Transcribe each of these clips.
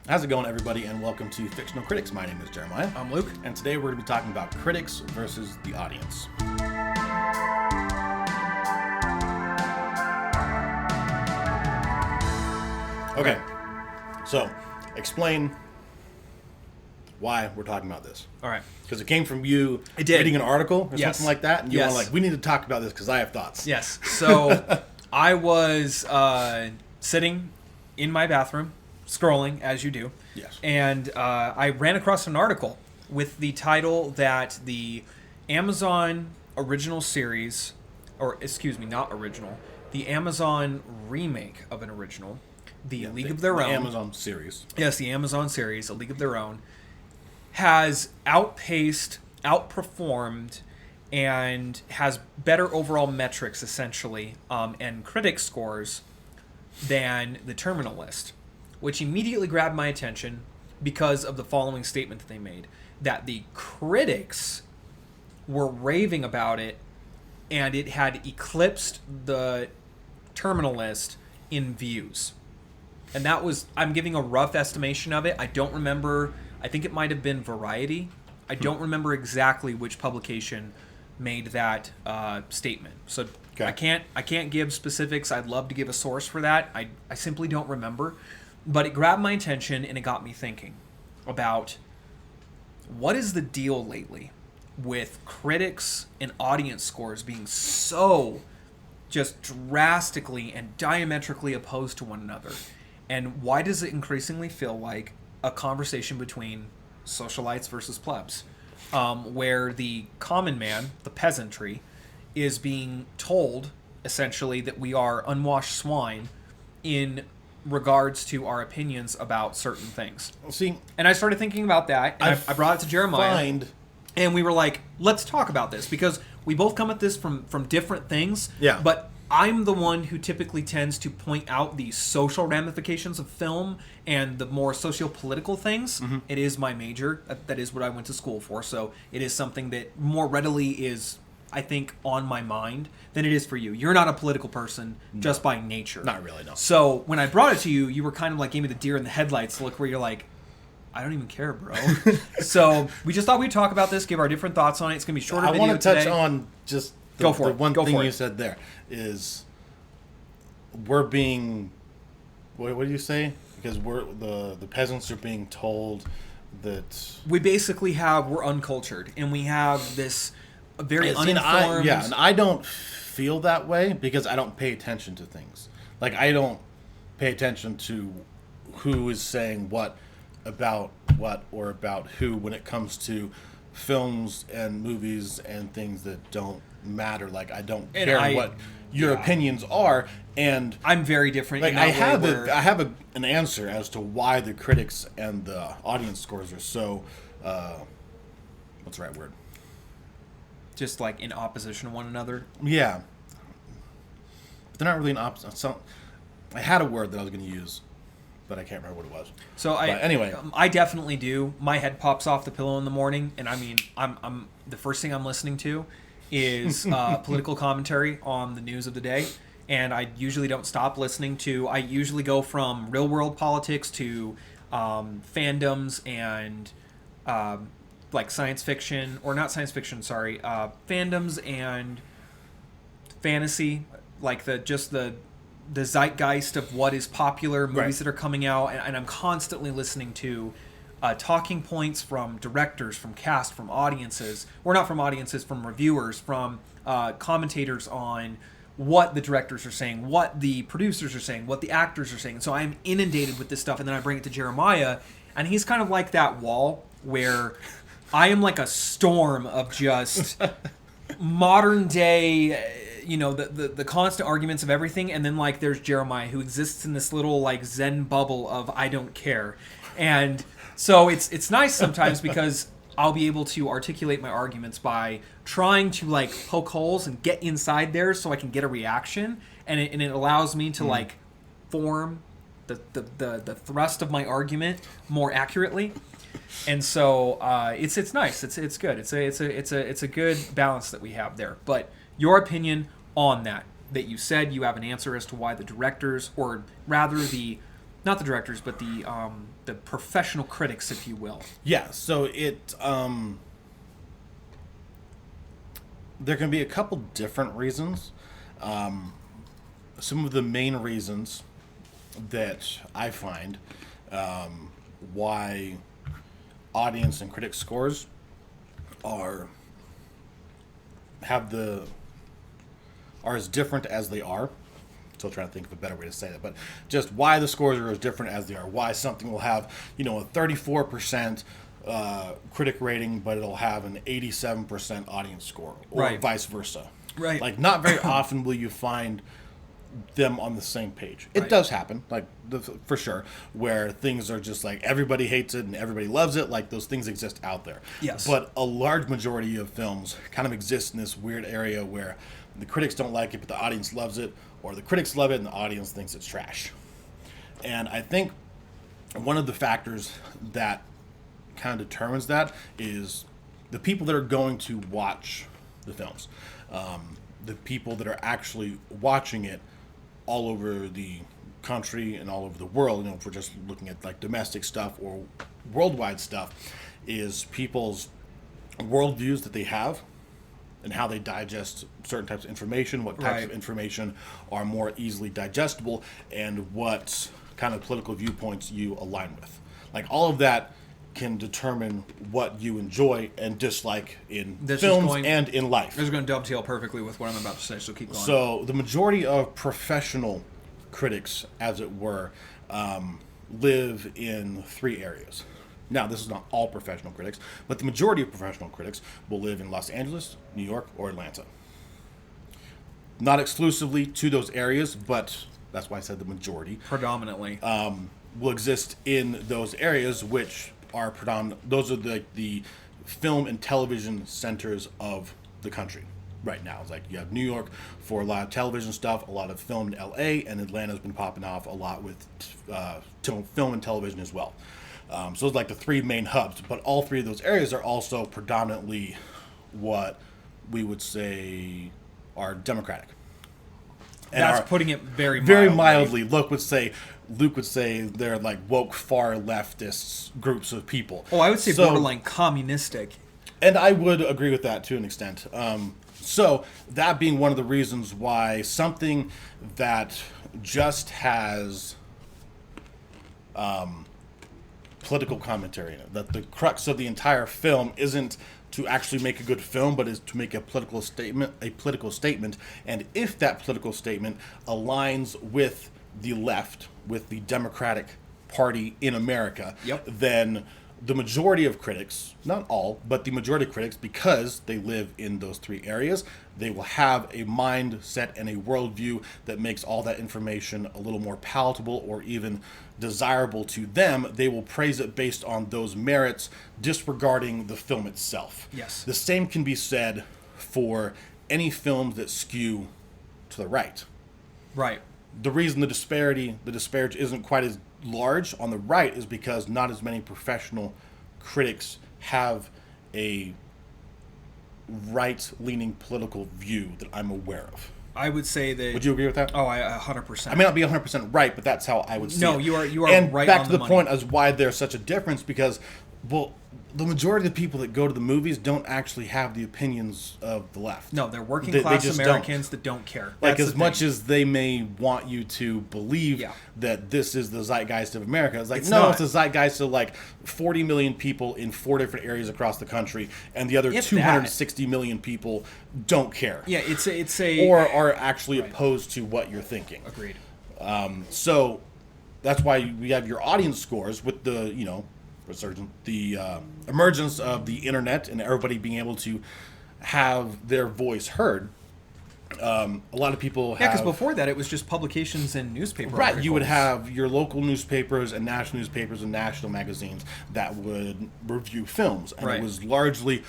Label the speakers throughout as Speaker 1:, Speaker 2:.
Speaker 1: How's it going, everybody, and welcome to Fictional Critics. My name is Jeremiah.
Speaker 2: I'm Luke.
Speaker 1: And today we're going to be talking about critics versus the audience. Okay, so explain why we're talking about this.
Speaker 2: All right.
Speaker 1: Because it came from you
Speaker 2: It did.
Speaker 1: reading an article or
Speaker 2: Yes.
Speaker 1: something like that, and you
Speaker 2: Yes.
Speaker 1: were like, we need to talk about this because I have thoughts.
Speaker 2: Yes. So I was sitting in my bathroom, scrolling, as you do.
Speaker 1: Yes.
Speaker 2: And I ran across an article with the title that the Amazon original series, or excuse me, not original, the Amazon remake of an original, The League of Their
Speaker 1: the
Speaker 2: Own.
Speaker 1: Amazon series.
Speaker 2: Yes, the Amazon series, A League of Their Own, has outperformed, and has better overall metrics, essentially, and critic scores than the Terminal List, which immediately grabbed my attention because of the following statement that they made, that the critics were raving about it, and it had eclipsed the Terminal List in views. And that was, I'm giving a rough estimation of it. I don't remember, I think it might have been Variety. I don't remember exactly which publication made that statement. So
Speaker 1: Okay.
Speaker 2: I can't give specifics. I'd love to give a source for that. I simply don't remember. But it grabbed my attention, and it got me thinking about what is the deal lately with critics and audience scores being so just drastically and diametrically opposed to one another. And why does it increasingly feel like a conversation between socialites versus plebs, where the common man, the peasantry, is being told essentially that we are unwashed swine in regards to our opinions about certain things.
Speaker 1: See,
Speaker 2: And I started thinking about that, and I brought it to Jeremiah, and we were like, let's talk about this, because we both come at this from different things,
Speaker 1: Yeah.
Speaker 2: but I'm the one who typically tends to point out the social ramifications of film and the more socio-political things.
Speaker 1: Mm-hmm.
Speaker 2: It is my major. That is what I went to school for, so it is something that more readily is, I think, on my mind than it is for you. You're not a political person just by nature.
Speaker 1: Not really, no.
Speaker 2: So when I brought it to you, you were kind of like, gave me the deer in the headlights look, where you're like, I don't even care, bro. So we just thought we'd talk about this, give our different thoughts on it. It's going to be a shorter video
Speaker 1: I want to touch
Speaker 2: today.
Speaker 1: on just
Speaker 2: Go for
Speaker 1: the
Speaker 2: it.
Speaker 1: one
Speaker 2: Go
Speaker 1: thing
Speaker 2: for
Speaker 1: you
Speaker 2: it.
Speaker 1: said there is we're being, what do you say? Because the peasants are being told that
Speaker 2: We basically we're uncultured, and we have this very uninformed...
Speaker 1: and I don't feel that way because I don't pay attention to things. Like, I don't pay attention to who is saying what about what or about who when it comes to films and movies and things that don't matter. Like, I don't
Speaker 2: And
Speaker 1: care what your opinions are, and
Speaker 2: I'm very different.
Speaker 1: like
Speaker 2: in
Speaker 1: I
Speaker 2: that
Speaker 1: have
Speaker 2: way where-
Speaker 1: I have an answer as to why the critics and the audience scores are so what's the right word?
Speaker 2: just like in opposition to one another.
Speaker 1: Yeah, but they're not really an opposite. So I had a word that I was going to use, but I can't remember what it was.
Speaker 2: So
Speaker 1: anyway.
Speaker 2: I definitely do. My head pops off the pillow in the morning, and I mean, I'm the first thing I'm listening to is political commentary on the news of the day, and I usually don't stop listening to. I usually go from real world politics to fandoms and like science fiction, or not science fiction, sorry, fandoms and fantasy, like the zeitgeist of what is popular, movies that are coming out, and I'm constantly listening to talking points from directors, from cast, from audiences, or not from audiences, from reviewers, from commentators on what the directors are saying, what the producers are saying, what the actors are saying. And so I'm inundated with this stuff, and then I bring it to Jeremiah, and he's kind of like that wall where I am like a storm of just modern day, the constant arguments of everything, and then like there's Jeremiah, who exists in this little like Zen bubble of I don't care. And so it's nice sometimes because I'll be able to articulate my arguments by trying to like poke holes and get inside there so I can get a reaction, and it allows me to like form the thrust of my argument more accurately. And so it's nice. It's good. It's a good balance that we have there. But your opinion on that you said you have an answer as to why the directors, or rather not the directors, but the the professional critics, if you will.
Speaker 1: Yeah, so there can be a couple different reasons. Some of the main reasons that I find why audience and critic scores are as different as they are. Still trying to think of a better way to say that, but just why the scores are as different as they are. Why something will have, a 34% critic rating, but it'll have an 87% audience score, or
Speaker 2: Right.
Speaker 1: vice versa.
Speaker 2: Right.
Speaker 1: Like, not very often will you find them on the same page. It
Speaker 2: Right.
Speaker 1: does happen, for sure, where things are just like everybody hates it and everybody loves it. Like, those things exist out there.
Speaker 2: Yes.
Speaker 1: But a large majority of films kind of exist in this weird area where the critics don't like it, but the audience loves it, or the critics love it and the audience thinks it's trash. And I think one of the factors that kind of determines that is the people that are going to watch the films, the people that are actually watching it all over the country and all over the world. If we're just looking at like domestic stuff or worldwide stuff, is people's worldviews that they have and how they digest certain types of information, what types of
Speaker 2: Right.
Speaker 1: information are more easily digestible, and what kind of political viewpoints you align with. Like, all of that can determine what you enjoy and dislike in
Speaker 2: This is
Speaker 1: films
Speaker 2: going-
Speaker 1: and in life.
Speaker 2: This is going to dovetail perfectly with what I'm about to say, so keep going.
Speaker 1: So the majority of professional critics, as it were, live in 3 areas. Now, this is not all professional critics, but the majority of professional critics will live in Los Angeles, New York, or Atlanta. Not exclusively to those areas, but that's why I said the majority
Speaker 2: Predominantly.
Speaker 1: will exist in those areas, which are predominant. Those are the film and television centers of the country right now. It's like you have New York for a lot of television stuff, a lot of film in LA, and Atlanta's been popping off a lot with film and television as well. So it's like the 3 main hubs, but all 3 of those areas are also predominantly what we would say are Democratic. And
Speaker 2: That's
Speaker 1: are
Speaker 2: putting it very
Speaker 1: mildly. Luke would say they're like woke far leftists groups of people.
Speaker 2: Oh, I would say
Speaker 1: So-
Speaker 2: borderline communistic.
Speaker 1: And I would agree with that to an extent. So that being one of the reasons why something that just has political commentary in it, that the crux of the entire film isn't to actually make a good film, but is to make a political statement. And if that political statement aligns with the left, with the Democratic Party in America,
Speaker 2: Yep.
Speaker 1: then the majority of critics, not all, but the majority of critics, because they live in those 3 areas, they will have a mindset and a worldview that makes all that information a little more palatable or even desirable to them. They will praise it based on those merits, disregarding the film itself.
Speaker 2: Yes.
Speaker 1: The same can be said for any films that skew to the right.
Speaker 2: Right.
Speaker 1: The reason the disparage isn't quite as large on the right is because not as many professional critics have a right-leaning political view that I'm aware of.
Speaker 2: I would say that.
Speaker 1: Would you agree with that?
Speaker 2: Oh, I 100%.
Speaker 1: I may not be 100% right, but that's how I would see it.
Speaker 2: No, you are
Speaker 1: And
Speaker 2: right
Speaker 1: back
Speaker 2: on
Speaker 1: to
Speaker 2: the
Speaker 1: the
Speaker 2: money.
Speaker 1: point as why there's such a difference, because, well, the majority of the people that go to the movies don't actually have the opinions of the left.
Speaker 2: No, they're working
Speaker 1: They
Speaker 2: class
Speaker 1: just
Speaker 2: Americans that don't care.
Speaker 1: Like,
Speaker 2: That's
Speaker 1: as
Speaker 2: the
Speaker 1: much
Speaker 2: thing.
Speaker 1: as they may want you to believe
Speaker 2: Yeah.
Speaker 1: that this is the zeitgeist of America, it's like,
Speaker 2: It's
Speaker 1: no,
Speaker 2: not.
Speaker 1: it's the zeitgeist of like 40 million people in 4 different areas across the country, and the other
Speaker 2: If
Speaker 1: 260 million people don't care.
Speaker 2: Yeah, it's a
Speaker 1: Or are actually opposed to what you're thinking.
Speaker 2: agreed.
Speaker 1: So that's why we have your audience scores with the, emergence of the internet and everybody being able to have their voice heard. A lot of people have...
Speaker 2: Yeah, because before that, it was just publications and newspaper
Speaker 1: Right, you would
Speaker 2: articles.
Speaker 1: have your local newspapers and national magazines that would review films. And
Speaker 2: Right.
Speaker 1: it was largely,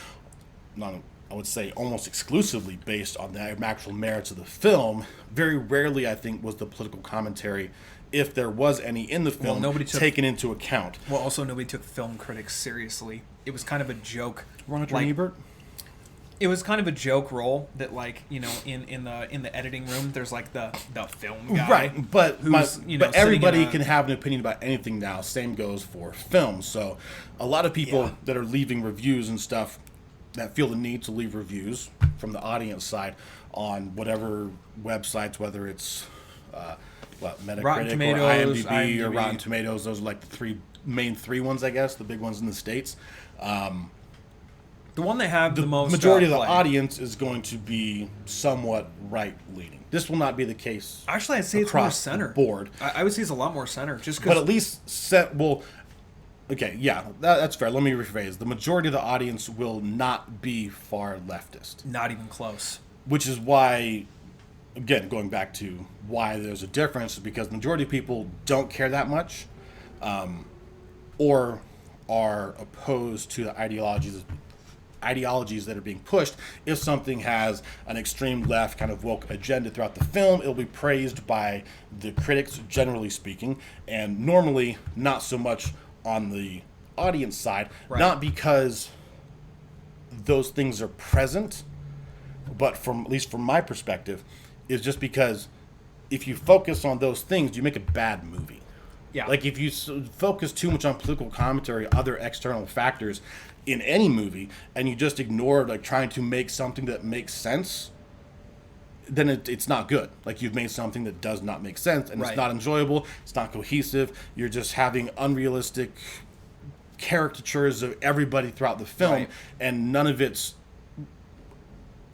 Speaker 1: I would say almost exclusively based on the actual merits of the film. Very rarely, I think, was the political commentary, if there was any in the film,
Speaker 2: nobody took-
Speaker 1: taken into account.
Speaker 2: Well, also, nobody took film critics seriously. It was kind of a joke.
Speaker 1: Roger
Speaker 2: Like-
Speaker 1: Ebert?
Speaker 2: It was kind of a joke role that, like, you know, in the editing room, there's like the film guy,
Speaker 1: right? But
Speaker 2: who's, you know,
Speaker 1: but everybody
Speaker 2: sitting in a-
Speaker 1: can have an opinion about anything now. Same goes for film. So a lot of people that are leaving reviews and stuff that feel the need to leave reviews from the audience side on whatever websites, whether it's Metacritic
Speaker 2: Rotten
Speaker 1: or
Speaker 2: Tomatoes,
Speaker 1: IMDb or
Speaker 2: IMDb.
Speaker 1: Rotten Tomatoes. Those are like the main three ones, I guess, the big ones in the States.
Speaker 2: the one that have the most
Speaker 1: Majority of the
Speaker 2: play.
Speaker 1: audience is going to be somewhat right-leaning. This will not be the case.
Speaker 2: Actually, I'd say it's more
Speaker 1: across
Speaker 2: center.
Speaker 1: the board.
Speaker 2: I would say it's a lot more center, just
Speaker 1: But
Speaker 2: because.
Speaker 1: at least okay, yeah, that's fair. Let me rephrase. The majority of the audience will not be far leftist,
Speaker 2: Not even close.
Speaker 1: which is why, again, going back to why there's a difference, is because the majority of people don't care that much, or are opposed to the ideologies that are being pushed. If something has an extreme left kind of woke agenda throughout the film, it'll be praised by the critics, generally speaking, and normally not so much on the audience side.
Speaker 2: Right.
Speaker 1: Not because those things are present, but from, at least from my perspective, is just because if you focus on those things, you make a bad movie.
Speaker 2: Yeah.
Speaker 1: Like if you focus too much on political commentary, other external factors in any movie, and you just ignore like trying to make something that makes sense, then it's not good. Like you've made something that does not make sense, and
Speaker 2: Right.
Speaker 1: it's not enjoyable. It's not cohesive. You're just having unrealistic caricatures of everybody throughout the film,
Speaker 2: Right.
Speaker 1: and none of it's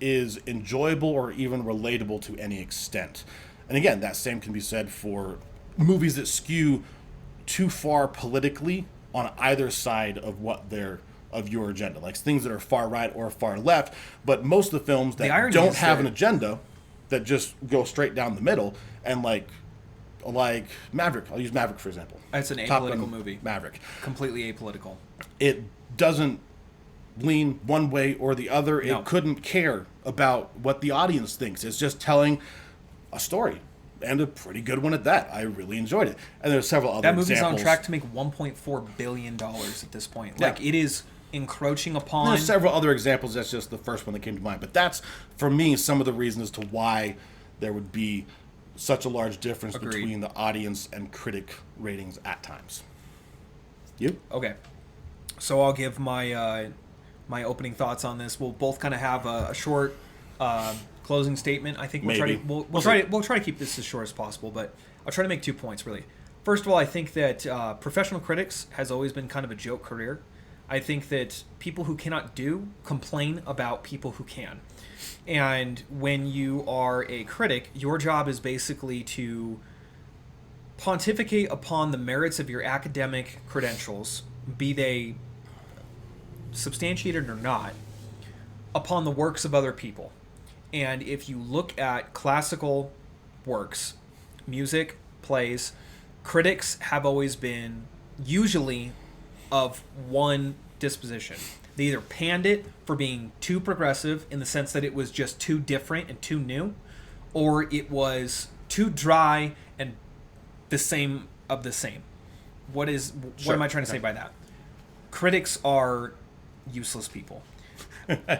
Speaker 1: is enjoyable or even relatable to any extent. And again, that same can be said for movies that skew too far politically on either side of of your agenda, like things that are far right or far left. But most of the films
Speaker 2: The
Speaker 1: that
Speaker 2: irony
Speaker 1: don't
Speaker 2: is
Speaker 1: have
Speaker 2: that-
Speaker 1: an agenda, that just go straight down the middle, and like Maverick. I'll use Maverick for example.
Speaker 2: It's an
Speaker 1: Top
Speaker 2: apolitical
Speaker 1: Gun
Speaker 2: movie.
Speaker 1: Maverick.
Speaker 2: Completely apolitical.
Speaker 1: It doesn't lean one way or the other.
Speaker 2: No.
Speaker 1: It couldn't care about what the audience thinks. It's just telling a story, and a pretty good one at that. I really enjoyed it. And there's several other
Speaker 2: That movie's
Speaker 1: examples.
Speaker 2: on track to make $1.4 billion at this point. Like,
Speaker 1: Yeah.
Speaker 2: it is encroaching upon.
Speaker 1: There's several other examples. That's just the first one that came to mind. But that's, for me, some of the reasons as to why there would be such a large difference
Speaker 2: Agreed.
Speaker 1: between the audience and critic ratings at times. You?
Speaker 2: Okay, so I'll give my my opening thoughts on this. We'll both kind of have a short closing statement. I think we'll
Speaker 1: Maybe.
Speaker 2: we'll try to keep this as short as possible, but I'll try to make 2 points really. First of all, I think that Professional Critics has always been kind of a joke career. I think that people who cannot do complain about people who can. And when you are a critic, your job is basically to pontificate upon the merits of your academic credentials, be they substantiated or not, upon the works of other people. And if you look at classical works, music, plays, critics have always been usually of one disposition. They either panned it for being too progressive in the sense that it was just too different and too new, or it was too dry and the same of the same. What am I trying to say by that? Critics are useless people.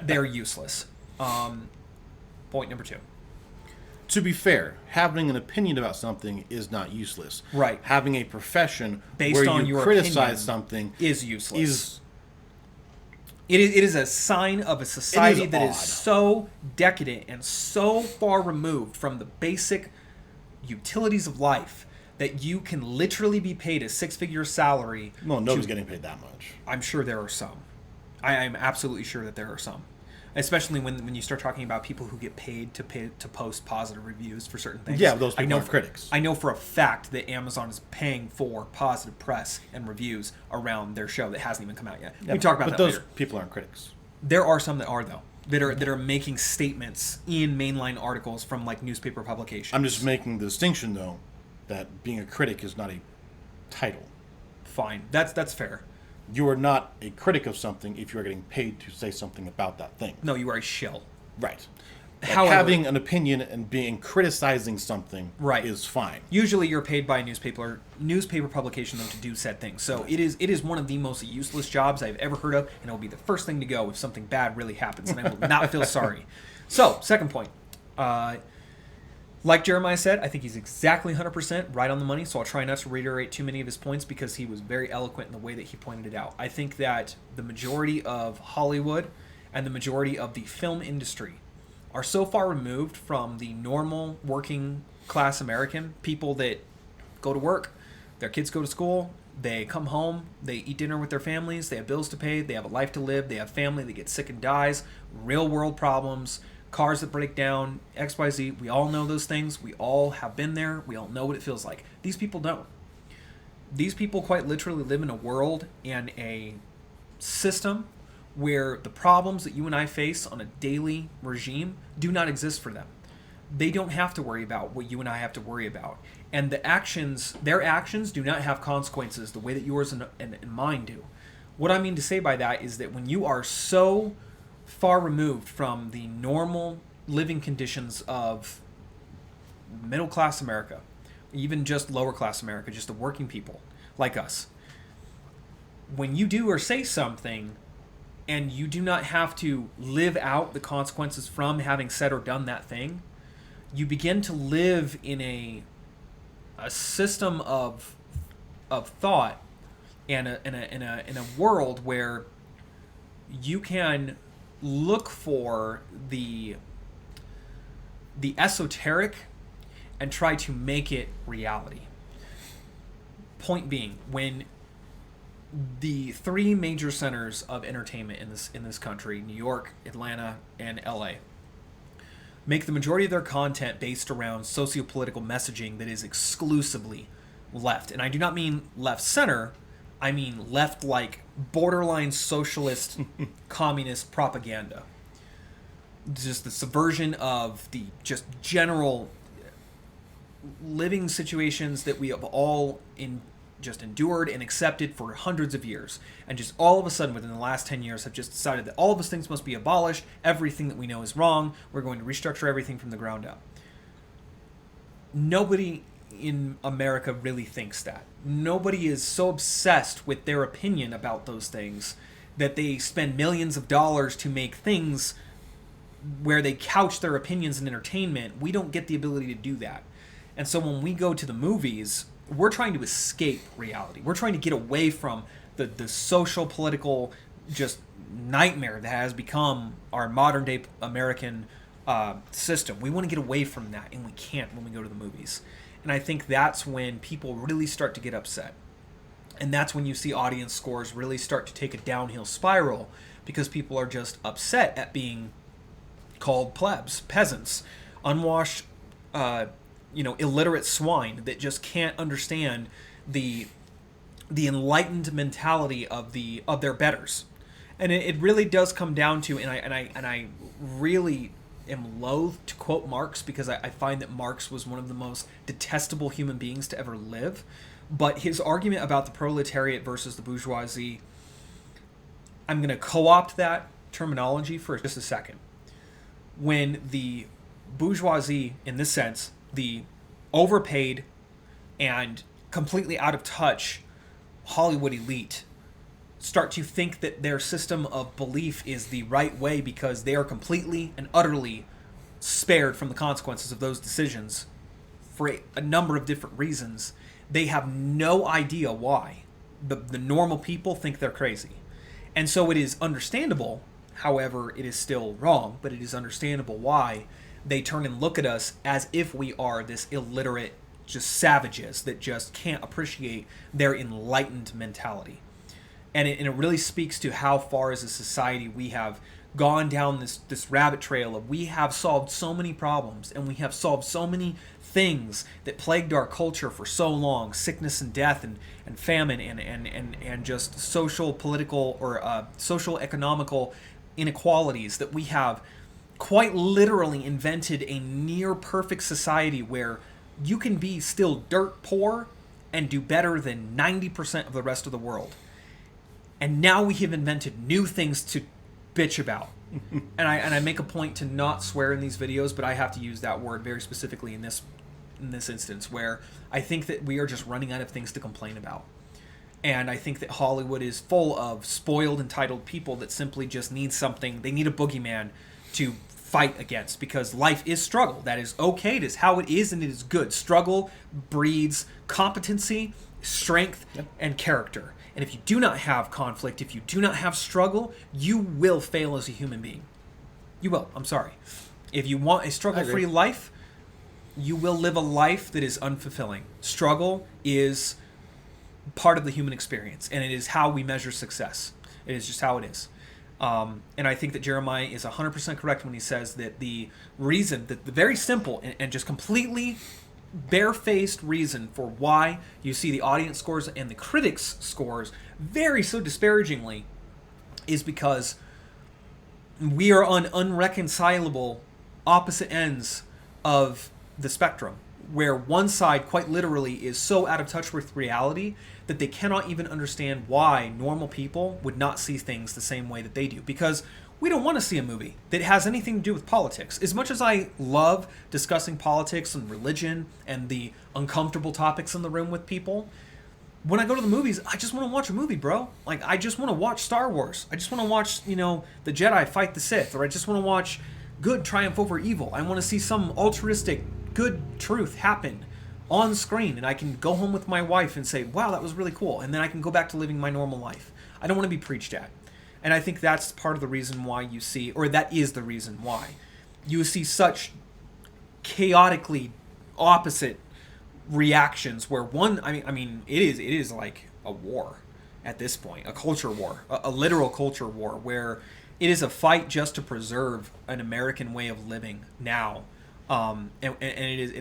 Speaker 2: They're useless. Point number 2.
Speaker 1: To be fair, having an opinion about something is not useless.
Speaker 2: Right.
Speaker 1: Having a profession
Speaker 2: Based
Speaker 1: where
Speaker 2: on
Speaker 1: you
Speaker 2: your
Speaker 1: criticize
Speaker 2: opinion
Speaker 1: something
Speaker 2: is useless.
Speaker 1: is
Speaker 2: It is a sign of a society that is
Speaker 1: odd.
Speaker 2: so decadent and so far removed from the basic utilities of life that you can literally be paid a 6-figure salary.
Speaker 1: no, nobody's getting paid that much.
Speaker 2: I'm sure there are some. I'm absolutely sure that there are some. Especially when you start talking about people who get paid to post positive reviews for certain things.
Speaker 1: Yeah, those people aren't critics.
Speaker 2: I know for a fact that Amazon is paying for positive press and reviews around their show that hasn't even come out yet.
Speaker 1: Yeah,
Speaker 2: we talk about
Speaker 1: but
Speaker 2: that
Speaker 1: those
Speaker 2: later.
Speaker 1: people aren't critics.
Speaker 2: There are some that are though. That are making statements in mainline articles from like newspaper publications.
Speaker 1: I'm just making the distinction though that being a critic is not a title.
Speaker 2: Fine. That's fair.
Speaker 1: You are not a critic of something if you are getting paid to say something about that thing.
Speaker 2: No, you are a shill.
Speaker 1: Right. Like,
Speaker 2: However,
Speaker 1: having an opinion and criticizing something
Speaker 2: Right.
Speaker 1: is fine.
Speaker 2: usually you're paid by a newspaper publication though to do said thing. So it is one of the most useless jobs I've ever heard of, and it will be the first thing to go if something bad really happens, and I will not feel sorry. So, second point. Like Jeremiah said, I think he's exactly 100% right on the money, so I'll try not to reiterate too many of his points because he was very eloquent in the way that he pointed it out. I think that the majority of Hollywood and the majority of the film industry are so far removed from the normal working class American, people that go to work, their kids go to school, they come home, they eat dinner with their families, they have bills to pay, they have a life to live, they have family that gets sick and dies, real world problems, cars that break down, XYZ. We all know those things. We all have been there. We all know what it feels like. These people don't. These people quite literally live in a world and a system where the problems that you and I face on a daily regime do not exist for them. They don't have to worry about what you and I have to worry about. And their actions do not have consequences the way that yours and mine do. What I mean to say by that is that when you are so far removed from the normal living conditions of middle class America, even just lower class America, just the working people like us, when you do or say something and you do not have to live out the consequences from having said or done that thing, you begin to live in a system of thought and in a world where you can look for the esoteric and try to make it reality. Point being, when the three major centers of entertainment in this country, New York, Atlanta, and LA, make the majority of their content based around socio-political messaging that is exclusively left. And I do not mean left center, I mean left like borderline socialist communist propaganda. Just the subversion of the just general living situations that we have all just endured and accepted for hundreds of years, and just all of a sudden within the last 10 years have just decided that all of those things must be abolished. Everything that we know is wrong. We're going to restructure everything from the ground up. Nobody in America really thinks that. Nobody is so obsessed with their opinion about those things that they spend millions of dollars to make things where they couch their opinions in entertainment. We don't get the ability to do that. And so when we go to the movies, we're trying to escape reality. We're trying to get away from the social, political, just nightmare that has become our modern day American system. We want to get away from that, and we can't when we go to the movies. And I think that's when people really start to get upset. And that's when you see audience scores really start to take a downhill spiral, because people are just upset at being called plebs, peasants, unwashed, illiterate swine that just can't understand the enlightened mentality of their betters. And it really does come down to, and I really am loath to quote Marx, because I find that Marx was one of the most detestable human beings to ever live. But his argument about the proletariat versus the bourgeoisie, I'm going to co-opt that terminology for just a second. When the bourgeoisie, in this sense, the overpaid and completely out of touch Hollywood elite, start to think that their system of belief is the right way because they are completely and utterly spared from the consequences of those decisions for a number of different reasons, they have no idea why. The normal people think they're crazy. And so it is understandable, however, it is still wrong, but it is understandable why they turn and look at us as if we are this illiterate, just savages that just can't appreciate their enlightened mentality. And it really speaks to how far as a society we have gone down this rabbit trail of, we have solved so many problems and we have solved so many things that plagued our culture for so long, sickness and death and famine and just social, political, or social economical inequalities, that we have quite literally invented a near perfect society where you can be still dirt poor and do better than 90% of the rest of the world. And now we have invented new things to bitch about. And I make a point to not swear in these videos, but I have to use that word very specifically in this instance, where I think that we are just running out of things to complain about. And I think that Hollywood is full of spoiled, entitled people that simply just need something. They need a boogeyman to fight against, because life is struggle. That is okay. It is how it is, and it is good. Struggle breeds competency, strength, and character. And if you do not have conflict, if you do not have struggle, you will fail as a human being. You will. I'm sorry. If you want a struggle-free life, you will live a life that is unfulfilling. Struggle is part of the human experience, and it is how we measure success. It is just how it is. And I think that Jeremiah is 100% correct when he says that the reason, that the very simple and just completely barefaced reason for why you see the audience scores and the critics scores vary so disparagingly is because we are on unreconcilable opposite ends of the spectrum, where one side quite literally is so out of touch with reality that they cannot even understand why normal people would not see things the same way that they do. Because we don't want to see a movie that has anything to do with politics. As much as I love discussing politics and religion and the uncomfortable topics in the room with people, when I go to the movies, I just want to watch a movie, bro. Like, I just want to watch Star Wars. I just want to watch, the Jedi fight the Sith. Or I just want to watch good triumph over evil. I want to see some altruistic, good truth happen on screen. And I can go home with my wife and say, wow, that was really cool. And then I can go back to living my normal life. I don't want to be preached at. And I think that's part of the reason why you see, or that is the reason why you see such chaotically opposite reactions, where one, I mean, it is like a war at this point, a culture war, a literal culture war, where it is a fight just to preserve an American way of living now. And it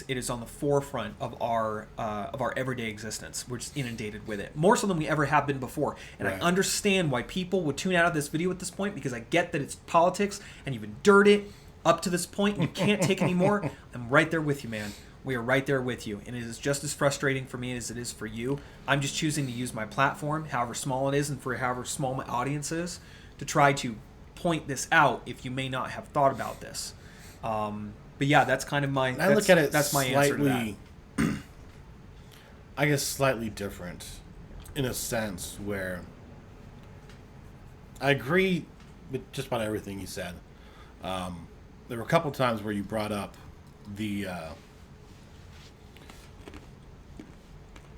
Speaker 2: is on the forefront of our everyday existence. We're just inundated with it, more so than we ever have been before. And right. I understand why people would tune out of this video at this point, because I get that it's politics and you've endured it up to this point and you can't take any more. I'm right there with you, man. We are right there with you, and it is just as frustrating for me as it is for you. I'm just choosing to use my platform, however small it is, and for however small my audience is, to try to point this out if you may not have thought about this. But yeah, that's kind of my.
Speaker 1: I look at it. That's my
Speaker 2: answer to that.
Speaker 1: I guess slightly different, in a sense where I agree with just about everything you said. There were a couple times where you brought up the.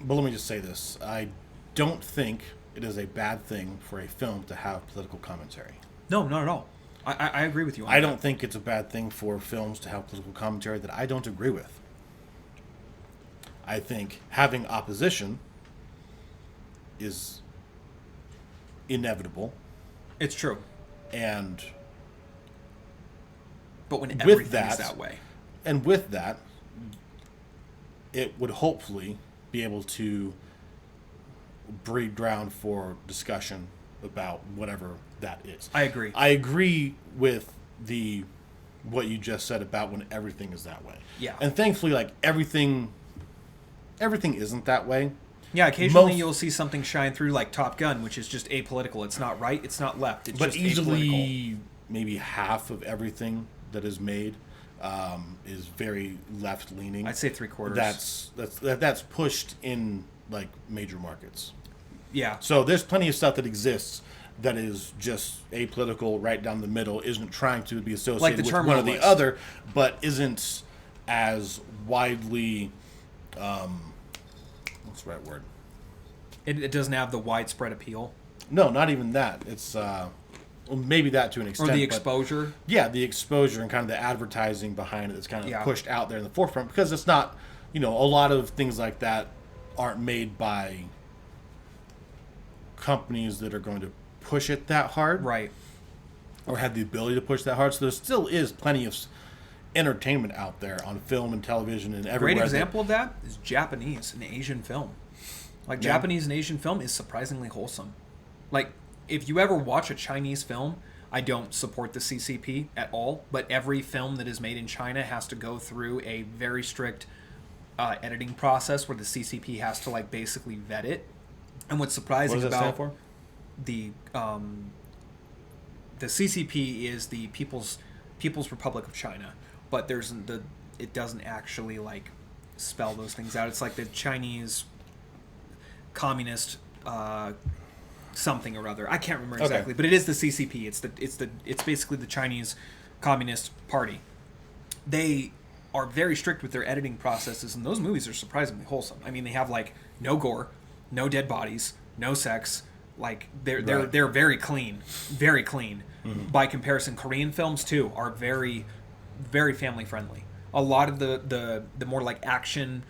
Speaker 1: But let me just say this: I don't think it is a bad thing for a film to have political commentary.
Speaker 2: No, not at all. I agree with you on that.
Speaker 1: I don't think it's a bad thing for films to have political commentary that I don't agree with. I think having opposition is inevitable.
Speaker 2: It's true.
Speaker 1: And
Speaker 2: but when everything is that way.
Speaker 1: And with that, it would hopefully be able to breed ground for discussion about whatever that is.
Speaker 2: I agree.
Speaker 1: I agree with what you just said about when everything is that way.
Speaker 2: Yeah.
Speaker 1: And thankfully, like, everything isn't that way.
Speaker 2: Yeah, occasionally you'll see something shine through, like Top Gun, which is just apolitical. It's not right, it's not left, it's just
Speaker 1: easily
Speaker 2: apolitical.
Speaker 1: Maybe half of everything that is made is very left-leaning.
Speaker 2: I'd say 3/4.
Speaker 1: That's pushed in, like, major markets.
Speaker 2: Yeah.
Speaker 1: So there's plenty of stuff that exists that is just apolitical, right down the middle, isn't trying to be associated with one or the other, but isn't as widely, what's the right word?
Speaker 2: It doesn't have the widespread appeal?
Speaker 1: No, not even that. It's, well, maybe that to an extent.
Speaker 2: Or the exposure?
Speaker 1: Yeah, the exposure and kind of the advertising behind it that's kind of pushed out there in the forefront, because it's not, a lot of things like that aren't made by companies that are going to push it that hard,
Speaker 2: right,
Speaker 1: or have the ability to push that hard. So there still is plenty of entertainment out there on film and television and everywhere.
Speaker 2: A great example of that is Japanese and Asian film. Like, Japanese and Asian film is surprisingly wholesome. Like, if you ever watch a Chinese film, I don't support the CCP at all, but every film that is made in China has to go through a very strict editing process where the CCP has to, like, basically vet it. And what's surprising
Speaker 1: what does that
Speaker 2: about
Speaker 1: stand for?
Speaker 2: The the CCP is the People's Republic of China, but it doesn't actually like spell those things out. It's like the Chinese Communist something or other. I can't remember exactly, but it is the CCP. It's basically the Chinese Communist Party. They are very strict with their editing processes, and those movies are surprisingly wholesome. I mean, they have like no gore, no dead bodies, no sex. Like they're very clean, very clean. Mm-hmm. By comparison, Korean films too are very, very family friendly. A lot of the more like action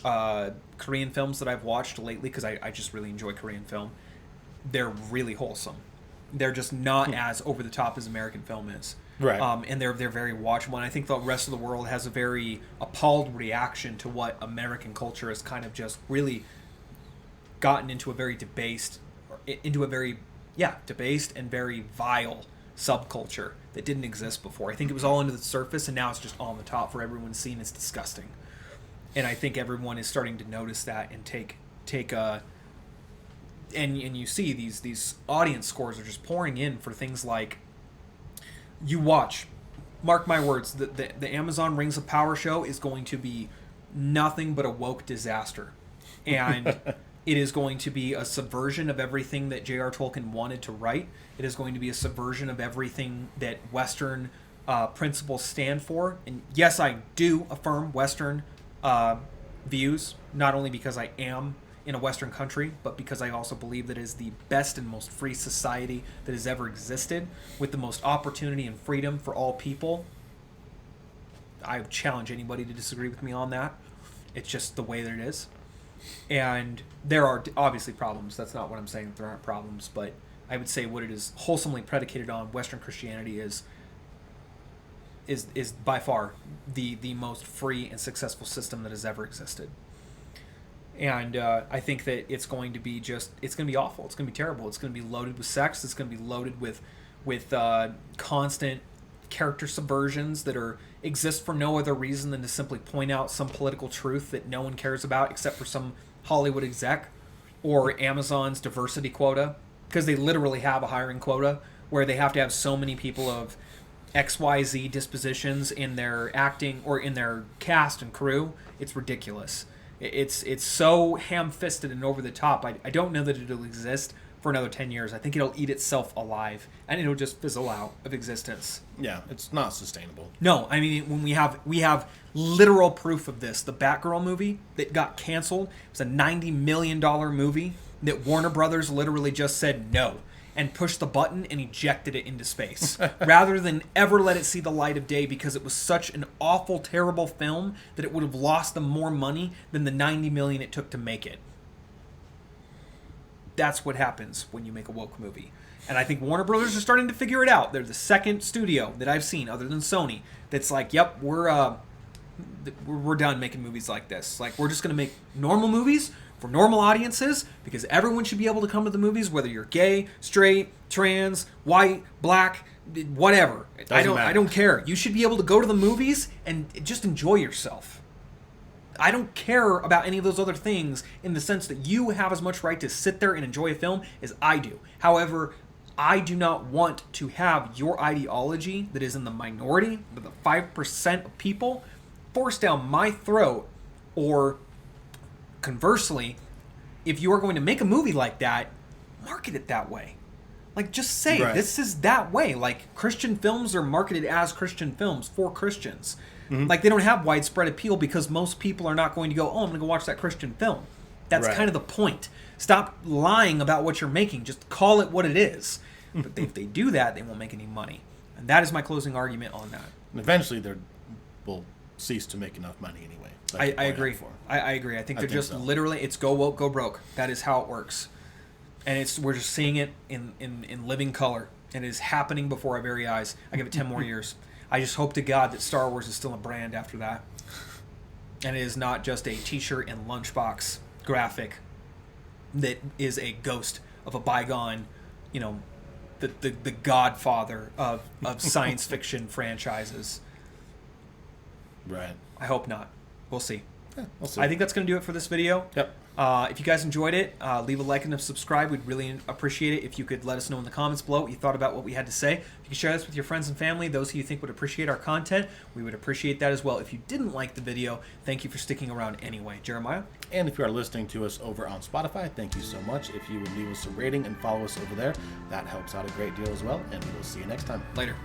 Speaker 2: Korean films that I've watched lately, because I just really enjoy Korean film, they're really wholesome. They're just not as over the top as American film is.
Speaker 1: Right.
Speaker 2: And they're very watchable. And I think the rest of the world has a very appalled reaction to what American culture has kind of just really gotten into a very debased and very vile subculture that didn't exist before. I think it was all under the surface, and now it's just all on the top for everyone's seen. It's disgusting. And I think everyone is starting to notice that and take and you see these audience scores are just pouring in for things like, you watch, mark my words, the Amazon Rings of Power show is going to be nothing but a woke disaster. And it is going to be a subversion of everything that J.R. Tolkien wanted to write. It is going to be a subversion of everything that Western principles stand for. And yes, I do affirm Western views, not only because I am in a Western country, but because I also believe that it is the best and most free society that has ever existed, with the most opportunity and freedom for all people. I challenge anybody to disagree with me on that. It's just the way that it is. And there are obviously problems. That's not what I'm saying, that there aren't problems, but I would say what it is wholesomely predicated on, Western Christianity, is by far the most free and successful system that has ever existed. And I think that it's going to be awful. It's going to be terrible. It's going to be loaded with sex. It's going to be loaded with constant character subversions that exist for no other reason than to simply point out some political truth that no one cares about except for some Hollywood exec or Amazon's diversity quota, because they literally have a hiring quota where they have to have so many people of XYZ dispositions in their acting or in their cast and crew. It's ridiculous. It's so ham-fisted and over the top. I don't know that it'll exist for another 10 years. I think it'll eat itself alive, and it'll just fizzle out of existence.
Speaker 1: Yeah, it's not sustainable.
Speaker 2: No, I mean, when we have literal proof of this. The Batgirl movie that got canceled was a $90 million movie that Warner Brothers literally just said no and pushed the button and ejected it into space rather than ever let it see the light of day, because it was such an awful, terrible film that it would have lost them more money than the $90 million it took to make it. That's what happens when you make a woke movie. And I think Warner Brothers are starting to figure it out. They're the second studio that I've seen, other than Sony, that's like, yep, we're done making movies like this. Like, we're just going to make normal movies for normal audiences, because everyone should be able to come to the movies, whether you're gay, straight, trans, white, black, whatever. I don't care. You should be able to go to the movies and just enjoy yourself. I don't care about any of those other things, in the sense that you have as much right to sit there and enjoy a film as I do. However, I do not want to have your ideology that is in the minority, the 5% of people, forced down my throat. Or conversely, if you are going to make a movie like that, market it that way. Like, just say, right, this is that way. Like, Christian films are marketed as Christian films for Christians. Mm-hmm. Like, they don't have widespread appeal because most people are not going to go, oh, I'm going to go watch that Christian film. That's right. Kind of the point. Stop lying about what you're making. Just call it what it is. But if they do that, they won't make any money. And that is my closing argument on that.
Speaker 1: And eventually, they will cease to make enough money anyway.
Speaker 2: I agree. I agree. I think they're just literally, it's go woke, go broke. That is how it works. And we're just seeing it in living color. And it is happening before our very eyes. I give it 10 more years. I just hope to God that Star Wars is still a brand after that. And it is not just a t-shirt and lunchbox graphic that is a ghost of a bygone, the godfather of science fiction franchises.
Speaker 1: Right.
Speaker 2: I hope not. We'll see.
Speaker 1: Yeah, we'll see.
Speaker 2: I think that's going to do it for this video.
Speaker 1: Yep.
Speaker 2: If you guys enjoyed it, leave a like and a subscribe. We'd really appreciate it if you could let us know in the comments below what you thought about what we had to say. If you could share this with your friends and family, those who you think would appreciate our content, we would appreciate that as well. If you didn't like the video, thank you for sticking around anyway. Jeremiah?
Speaker 1: And if you are listening to us over on Spotify, thank you so much. If you would leave us a rating and follow us over there, that helps out a great deal as well. And we will see you next time.
Speaker 2: Later.